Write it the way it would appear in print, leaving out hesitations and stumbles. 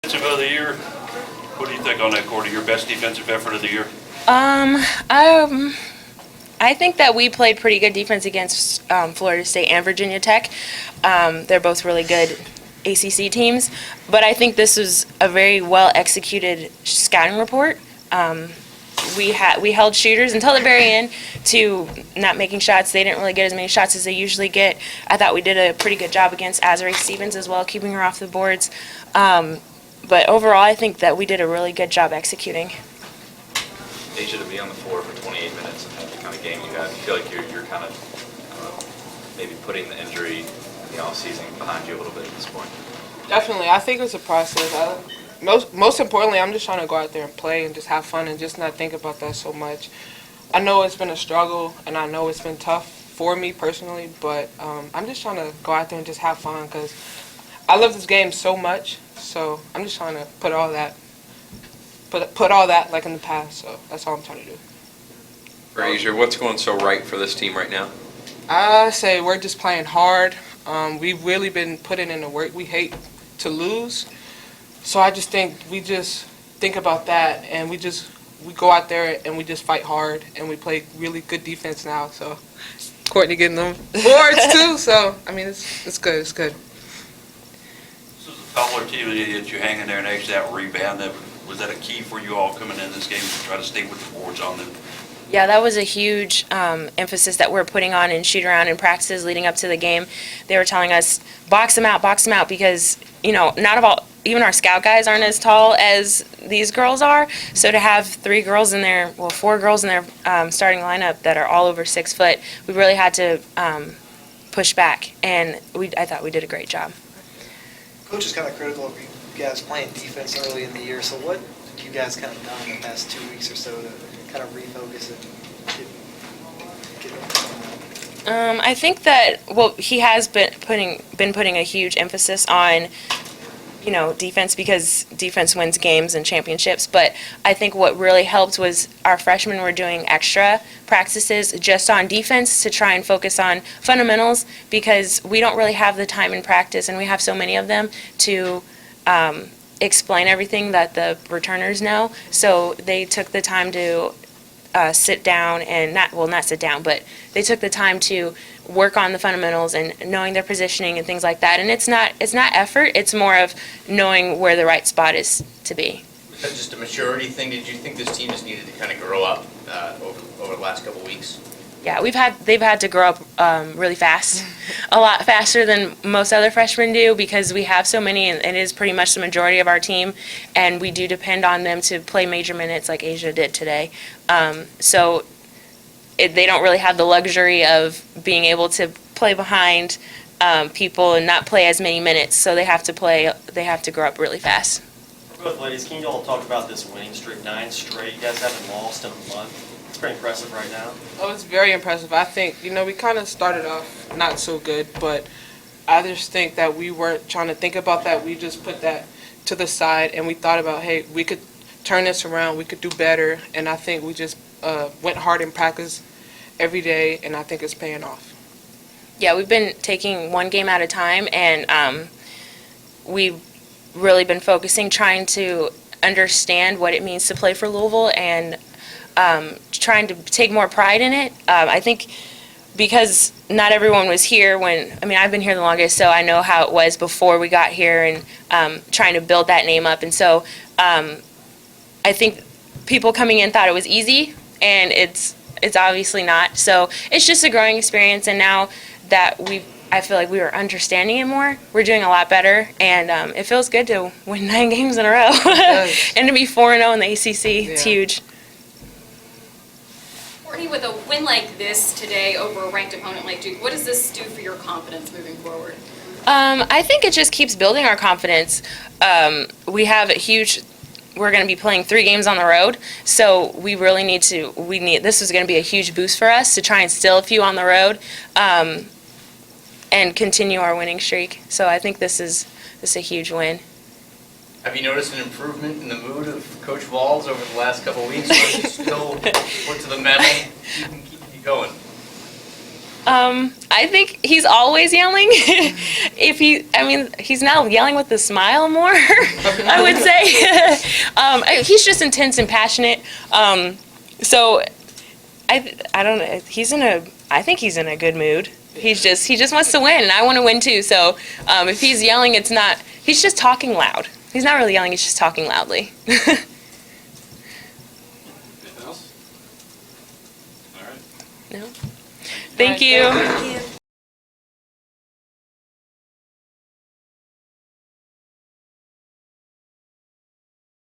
Defensive of the year. What do you think on that, Courtney? Your best defensive effort of the year? I think that we played pretty good defense against Florida State and Virginia Tech. They're both really good ACC teams, but I think this was a very well executed scouting report. We held shooters until the very end to not making shots. They didn't really get as many shots as they usually get. I thought we did a pretty good job against Azurá Stevens as well, keeping her off the boards. But overall, I think that we did a really good job executing. Asia, to be on the floor for 28 minutes and have the kind of game you had, you feel like you're kind of maybe putting the injury, season behind you a little bit at this point? Definitely. I think it's a process. Most importantly, I'm just trying to go out there and play and just have fun and just not think about that so much. I know it's been a struggle and I know it's been tough for me personally, but I'm just trying to go out there and just have fun because I love this game so much. So I'm just trying to put all that like in the past. So that's all I'm trying to do. For Asia, what's going so right for this team right now? I say we're just playing hard. We've really been putting in the work. We hate to lose. So I just think we just think about that and we go out there and we just fight hard and we play really good defense now. So Courtney getting them boards too. So I mean it's good. It's good. This is a taller team that you hang in there and edge that rebound. Was that a key for you all coming in this game to try to stay with the boards on them? Yeah, that was a huge emphasis that we're putting on in shoot around and practices leading up to the game. They were telling us box them out because even our scout guys aren't as tall as these girls are. So to have four girls in their starting lineup that are all over 6 foot, we really had to push back, and I thought we did a great job. Coach is kind of critical of you guys playing defense early in the year. So what have you guys kind of done in the past 2 weeks or so to kind of refocus and get I think that he has been putting a huge emphasis on defense because defense wins games and championships. But I think what really helped was our freshmen were doing extra practices just on defense to try and focus on fundamentals because we don't really have the time in practice and we have so many of them to explain everything that the returners know. So they took the time to sit down and not sit down, but they took the time to work on the fundamentals and knowing their positioning and things like that. And it's not effort, it's more of knowing where the right spot is to be. Was that just a maturity thing? Did you think this team has needed to kind of grow up over the last couple of weeks? Yeah, they've had to grow up really fast, a lot faster than most other freshmen do because we have so many and it is pretty much the majority of our team and we do depend on them to play major minutes like Asia did today. They don't really have the luxury of being able to play behind people and not play as many minutes, so they have to grow up really fast. For both ladies, can you all talk about this winning streak, 9 straight? You guys haven't lost in a month. It's pretty impressive right now. Oh, it's very impressive. I think, we kind of started off not so good, but I just think that we weren't trying to think about that. We just put that to the side and we thought about, hey, we could turn this around, we could do better, and I think we just went hard in practice every day, and I think it's paying off. Yeah, we've been taking one game at a time, and we've really been focusing, trying to understand what it means to play for Louisville and trying to take more pride in it. I think because not everyone was here I've been here the longest, so I know how it was before we got here and trying to build that name up. And so I think people coming in thought it was easy, and it's obviously not. So it's just a growing experience, and now that I feel like we were understanding it more, we're doing a lot better, and it feels good to win 9 games in a row and to be 4-0 in the ACC. It's huge. Courtney, with a win like this today over a ranked opponent like Duke, what does this do for your confidence moving forward? I think it just keeps building our confidence. We're going to be playing 3 games on the road, so we really this is going to be a huge boost for us to try and steal a few on the road and continue our winning streak. So I think this is a huge win. Have you noticed an improvement in the mood of Coach Valls over the last couple of weeks? Or is he still put to the metal, keeping you going? I think he's always yelling. He's now yelling with a smile more, I would say. He's just intense and passionate. So I don't know. I think he's in a good mood. He just wants to win, and I want to win too. So if he's yelling, he's just talking loud. He's not really yelling, he's just talking loudly. Anything else? All right. No. Thank you. Thank you.